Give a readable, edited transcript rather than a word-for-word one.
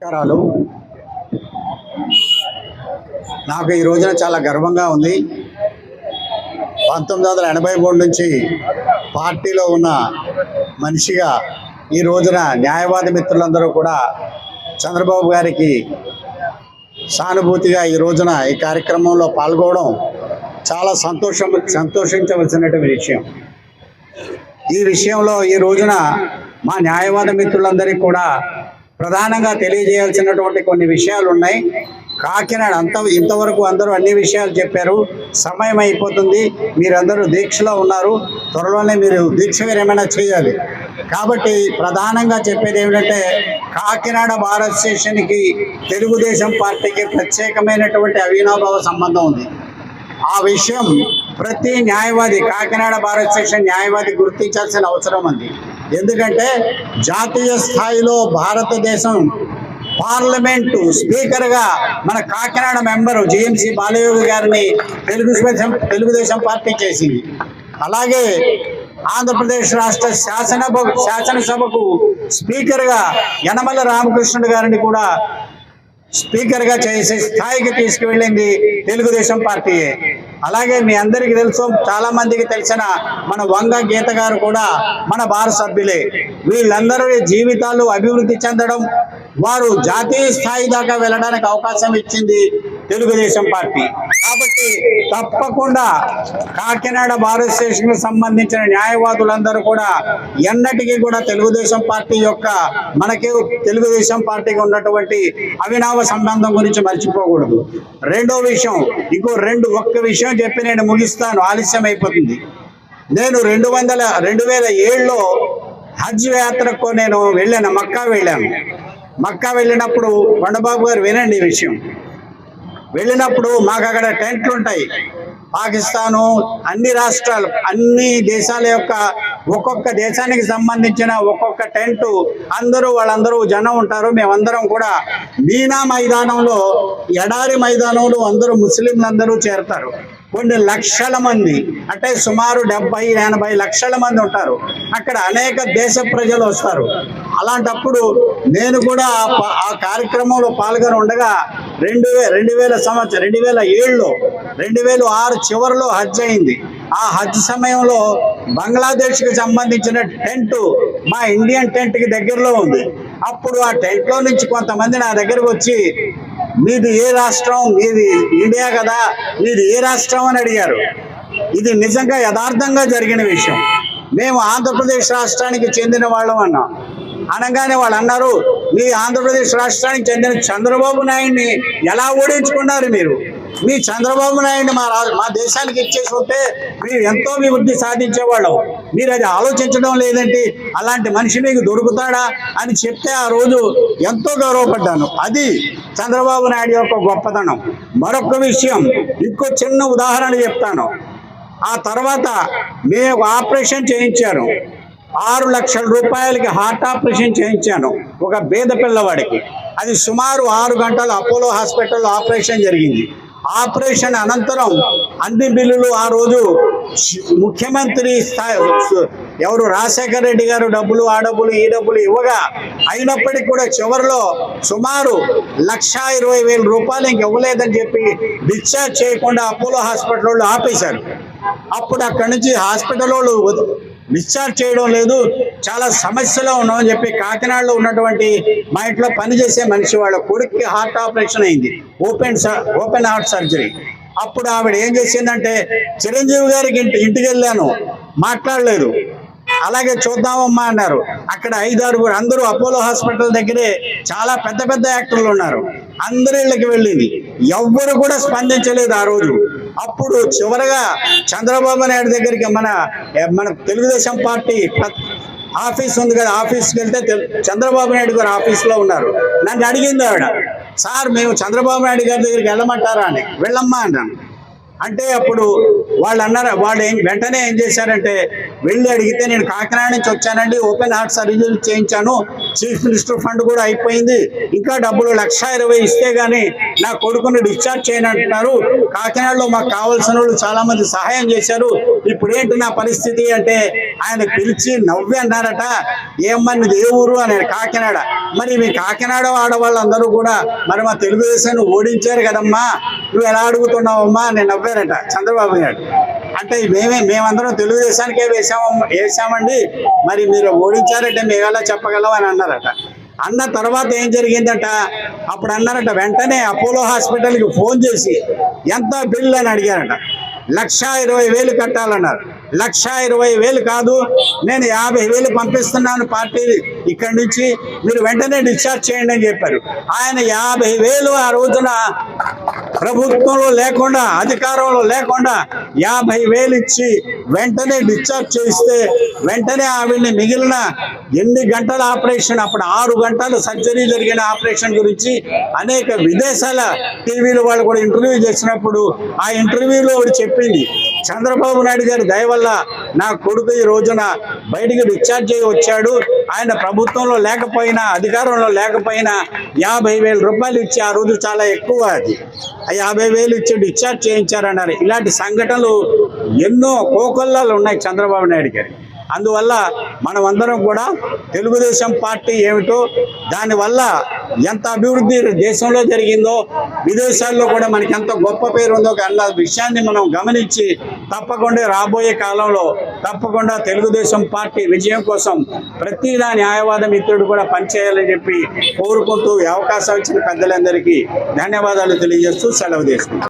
నమస్కారాలు. నాకు ఈ రోజున చాలా గర్వంగా ఉంది. 1983 నుంచి పార్టీలో ఉన్న మనిషిగా ఈ రోజున న్యాయవాది మిత్రులందరూ కూడా చంద్రబాబు గారికి సానుభూతిగా ఈ రోజున ఈ కార్యక్రమంలో పాల్గొనడం చాలా సంతోషించవలసినటువంటి విషయం. ఈ విషయంలో ఈ రోజున మా న్యాయవాద మిత్రులందరికీ కూడా ప్రధానంగా తెలియజేయాల్సినటువంటి కొన్ని విషయాలు ఉన్నాయి. కాకినాడ ఇంతవరకు అందరూ అన్ని విషయాలు చెప్పారు. సమయం అయిపోతుంది, మీరందరూ దీక్షలో ఉన్నారు, త్వరలోనే మీరు దీక్ష విరమణ చేయాలి. కాబట్టి ప్రధానంగా చెప్పేది ఏమిటంటే, కాకినాడ బార్ అసోసియేషన్కి తెలుగుదేశం పార్టీకి ప్రత్యేకమైనటువంటి అవినాభావ సంబంధం ఉంది. ఆ విషయం ప్రతి న్యాయవాది, కాకినాడ బార్ అసోసియేషన్ న్యాయవాది గుర్తించాల్సిన అవసరం ఉంది. ఎందుకంటే జాతీయ స్థాయిలో భారతదేశం పార్లమెంటు స్పీకర్గా మన కాకినాడ మెంబరు జిఎంసి బాలయోగి గారిని తెలుగుదేశం పార్టీ చేసింది. అలాగే ఆంధ్రప్రదేశ్ రాష్ట్ర శాసనసభకు స్పీకర్గా యనమల రామకృష్ణుడు గారిని కూడా స్పీకర్గా చేసే స్థాయికి తీసుకువెళ్ళింది తెలుగుదేశం పార్టీయే. అలాగే మీ అందరికీ తెలుసు, చాలా మందికి తెలిసిన మన వంగ గీత గారు కూడా మన బార్ సభ్యులే. వీళ్ళందరి జీవితాలు అభివృద్ధి చెందడం, వారు జాతీయ స్థాయి దాకా వెళ్ళడానికి అవకాశం ఇచ్చింది తెలుగుదేశం పార్టీ. కాబట్టి తప్పకుండా కాకినాడ బార్ అసోసియేషన్కి సంబంధించిన న్యాయవాదులందరూ కూడా ఎన్నటికీ కూడా తెలుగుదేశం పార్టీ యొక్క మనకి తెలుగుదేశం పార్టీకి ఉన్నటువంటి అవినావ సంబంధం గురించి మర్చిపోకూడదు. రెండో విషయం, ఒక్క విషయం చెప్పి నేను ముగిస్తాను, ఆలస్యం అయిపోతుంది. నేను 2007లో హజ్ యాత్రకు నేను వెళ్ళాను, మక్కా వెళ్ళినప్పుడు కొండబాబు గారు వినండి ఈ విషయం. వెళ్ళినప్పుడు మాకు అక్కడ టెంట్లు ఉంటాయి. పాకిస్తాను, అన్ని రాష్ట్రాలు, అన్ని దేశాల యొక్క ఒక్కొక్క దేశానికి సంబంధించిన ఒక్కొక్క టెంటు, వాళ్ళందరూ జనం ఉంటారు. మేమందరం కూడా మీనా మైదానంలో, ఎడారి మైదానంలో అందరూ ముస్లింలందరూ చేరతారు. కొన్ని లక్షల మంది, అంటే సుమారు 70-80 లక్షల మంది ఉంటారు. అక్కడ అనేక దేశ ప్రజలు వస్తారు. అలాంటప్పుడు నేను కూడా ఆ కార్యక్రమంలో పాల్గొని ఉండగా 2007లో 2006 చివరిలో హజ్ అయింది. ఆ హజ్ సమయంలో బంగ్లాదేశ్కి సంబంధించిన టెంటు మా ఇండియన్ టెంట్కి దగ్గరలో ఉంది. అప్పుడు ఆ టెంట్లో నుంచి కొంతమంది నా దగ్గరకు వచ్చి, మీది ఏ రాష్ట్రం, మీది ఇండియా కదా, మీది ఏ రాష్ట్రం అని అడిగారు. ఇది నిజంగా యథార్థంగా జరిగిన విషయం. మేము ఆంధ్రప్రదేశ్ రాష్ట్రానికి చెందిన వాళ్ళం అన్నాం. అనగానే వాళ్ళు అన్నారు, మీ ఆంధ్రప్రదేశ్ రాష్ట్రానికి చెందిన చంద్రబాబు నాయుడిని ఎలా ఓడించుకున్నారు మీరు? మీ చంద్రబాబు నాయుడిని మా దేశానికి ఇచ్చేసి ఉంటే మీరు ఎంతో అభివృద్ధి సాధించేవాళ్ళం. మీరు అది ఆలోచించడం లేదంటే అలాంటి మనిషి మీకు దొరుకుతాడా అని చెప్తే ఆ రోజు ఎంతో గౌరవపడ్డాను. అది చంద్రబాబు నాయుడు యొక్క గొప్పతనం. మరొక విషయం, ఇంకో చిన్న ఉదాహరణ చెప్తాను. ఆ తర్వాత మేము ఆపరేషన్ చేయించాను. 6 లక్షల రూపాయలకి హార్ట్ ఆపరేషన్ చేయించాను ఒక పేద పిల్లవాడికి. అది సుమారు 6 గంటలు అపోలో హాస్పిటల్లో ఆపరేషన్ జరిగింది. ఆపరేషన్ అనంతరం అన్ని బిల్లులు ఆ రోజు ముఖ్యమంత్రి ఎవరు రాజశేఖర రెడ్డి గారు ఈ డబ్బులు ఇవ్వగా, అయినప్పటికీ కూడా చివరిలో సుమారు 1,20,000 రూపాయలు ఇంక ఇవ్వలేదని చెప్పి డిశ్చార్జ్ చేయకుండా అపోలో హాస్పిటల్ వాళ్ళు ఆపేశారు. అప్పుడు అక్కడి నుంచి హాస్పిటల్ వాళ్ళు డిశ్చార్జ్ చేయడం లేదు, చాలా సమస్యలో ఉన్నామని చెప్పి కాకినాడలో ఉన్నటువంటి మా ఇంట్లో పనిచేసే మనిషి వాళ్ళ కొడుక్కి హార్ట్ ఆపరేషన్ అయింది, ఓపెన్ హార్ట్ సర్జరీ. అప్పుడు ఆవిడ ఏం చేసిందంటే, చిరంజీవి గారికి ఇంటికి వెళ్ళాను, మాట్లాడలేదు. అలాగే చూద్దామమ్మా అన్నారు. అక్కడ 5-6 అందరూ అపోలో హాస్పిటల్ దగ్గరే చాలా పెద్ద పెద్ద యాక్టర్లు ఉన్నారు. అందరి ఇళ్ళకి వెళ్ళింది, ఎవ్వరు కూడా స్పందించలేదు ఆ రోజు. అప్పుడు చివరగా చంద్రబాబు నాయుడు దగ్గరికి మన తెలుగుదేశం పార్టీ ఆఫీస్ ఉంది కదా, ఆఫీస్కి వెళ్తే చంద్రబాబు నాయుడు గారు ఆఫీస్లో ఉన్నారు. నన్ను అడిగింది ఆవిడ, సార్ మేము చంద్రబాబు నాయుడు గారి దగ్గరికి వెళ్ళమంటారా అని. వెళ్ళమ్మా అన్నాను. అంటే అప్పుడు వాళ్ళు వెంటనే ఏం చేశారంటే, వెళ్ళి అడిగితే నేను కాకినాడ నుంచి వచ్చానండి, ఓపెన్ హార్ట్ సర్జరీ చేయించాను, చీఫ్ మినిస్టర్ ఫండ్ కూడా అయిపోయింది, ఇంకా డబ్బులు 1,20,000 ఇస్తే గానీ నా కొడుకుని డిశ్చార్జ్ చేయనంటున్నారు, కాకినాడలో మాకు కావాల్సిన వాళ్ళు చాలా మంది సహాయం చేశారు, ఇప్పుడు ఏంటి నా పరిస్థితి అంటే ఆయన పిలిచి నవ్వి అన్నారట, ఏమ్మా నీది ఏ ఊరు అని. కాకినాడ. మరి మీ కాకినాడ ఆడవాళ్ళందరూ కూడా మరి మా తెలుగుదేశాన్ని ఓడించారు కదమ్మా, నువ్వు ఎలా అడుగుతున్నావమ్మా అని నవ్వారట చంద్రబాబు నాయుడు. అంటే మేమందరం తెలుగుదేశానికే వేసామండి, మరి మీరు ఓడించారంటే మేము ఎలా చెప్పగలం అని అన్నారట. అన్న తర్వాత ఏం జరిగిందట, అప్పుడు అన్నారట వెంటనే అపోలో హాస్పిటల్కి ఫోన్ చేసి ఎంత బిల్ అని అడిగారట. 1,20,000 కట్టాలన్నారు. 1,20,000 కాదు, నేను 50,000 పంపిస్తున్నాను పార్టీ ఇక్కడి నుంచి, మీరు వెంటనే డిశ్చార్జ్ చేయండి అని చెప్పారు. ఆయన 50,000 ఆ రోజున ప్రభుత్వంలో లేకుండా, అధికారంలో లేకుండా 50,000 ఇచ్చి వెంటనే డిశ్చార్జ్ చేయిస్తే వెంటనే ఆవిడ్ని మిగిలిన ఎన్ని గంటల ఆపరేషన్, అప్పుడు 6 గంటలు సర్జరీ జరిగిన ఆపరేషన్ గురించి అనేక విదేశాల టీవీలు వాళ్ళు కూడా ఇంటర్వ్యూ చేసినప్పుడు ఆ ఇంటర్వ్యూలో చెప్పింది, చంద్రబాబు నాయుడు గారి దయ వల్ల నా కొడుకు ఈ రోజున బయటికి డిశ్చార్జ్ అయ్యి వచ్చాడు, ఆయన ప్రభుత్వంలో లేకపోయినా అధికారంలో లేకపోయినా 50,000 రూపాయలు ఇచ్చి, ఆ రోజు చాలా ఎక్కువ అది, 50,000 ఇచ్చి డిశ్చార్జ్ చేయించారన్నారు. ఇలాంటి సంఘటనలు ఎన్నో కోకొల్లాలు ఉన్నాయి చంద్రబాబు నాయుడు గారి. అందువల్ల మనమందరం కూడా తెలుగుదేశం పార్టీ ఏమిటో, దానివల్ల ఎంత అభివృద్ధి దేశంలో జరిగిందో, విదేశాల్లో కూడా మనకి ఎంత గొప్ప పేరు ఉందో అన్న విషయాన్ని మనం గమనించి తప్పకుండా రాబోయే కాలంలో తప్పకుండా తెలుగుదేశం పార్టీ విజయం కోసం ప్రతిదా న్యాయవాద మిత్రుడు కూడా పనిచేయాలని చెప్పి కోరుకుంటూ అవకాశం ఇచ్చిన పెద్దలందరికీ ధన్యవాదాలు తెలియజేస్తూ సెలవు తీసుకుంటాం.